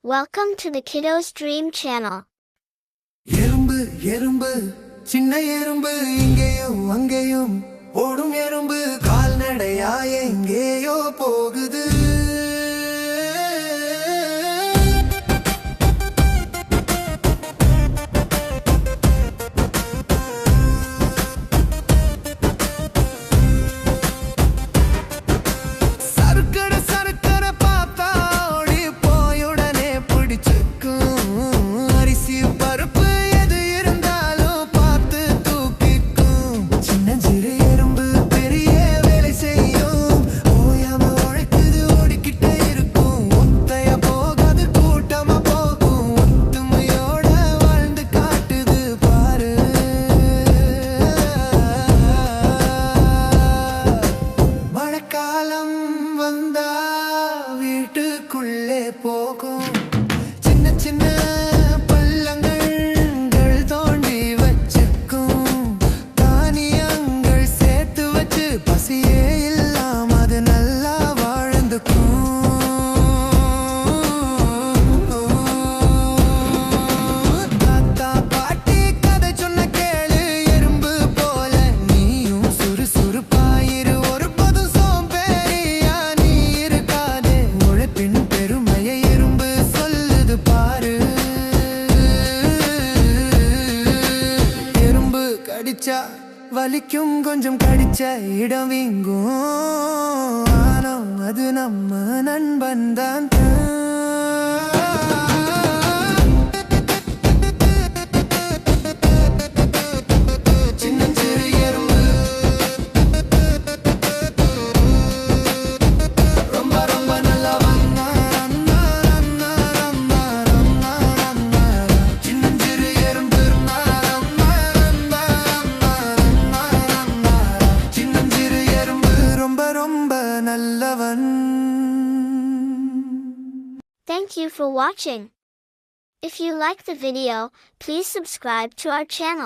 Welcome to the Kiddos Dream Channel. எறும்பு எறும்பு சின்ன எறும்பு இங்கேயும் அங்கேயும் ஓடும் எறும்பு கால்நடையா எங்கேயோ போகுது. சறுக்கட சறுக்கட பார்த்தா ஓடி போய் உடனே பிடிச்சுக்கும். அரிசி பருப்பு எது இருந்தாலும் பார்த்து தூக்கிக்கும். சின்னஞ்சிறு எறும்பு பெரிய வேலை செய்யும். ஓயாம உழைக்குது, ஓடிக்கிட்டே இருக்கும். ஒத்தையா போகாது, கூட்டமா போகும். ஒத்துமையோட வாழ்ந்து காட்டுது பாரு. மழைக்காலம் வந்தா வீட்டுக்குள்ளே போகும். சின்ன சின்ன பள்ளங்கள் தோண்டி வச்சுக்கும். தானியங்கள் சேர்த்து வச்சு பசியே இல்லாம அது நல்லா வாழ்ந்துக்கும். தாத்தா பாட்டி கதை சொன்ன கேளு, எறும்பு போல நீயும் சுறுசுறுப்பாயிரு. ஒரு பொதும் சோம்பேறியா நீ இருக்காதே. உழைப்பின் பெருமையை எறும்பு சொல்லுது பாரு. எறும்பு கடிச்சா வலிக்கும், கொஞ்சம் கடிச்ச இடம் வீங்கும். ஆனா அது நம்ம நண்பன் தான். சின்னஞ்சிறு எறும்பு ரொம்ப ரொம்ப நல்லவன். சின்னஞ்சிறு எறும்பு சின்னஞ்சிறு எறும்பு ரொம்ப ரொம்ப நல்லவன். Thank you for watching. If you like the video, please subscribe to our channel.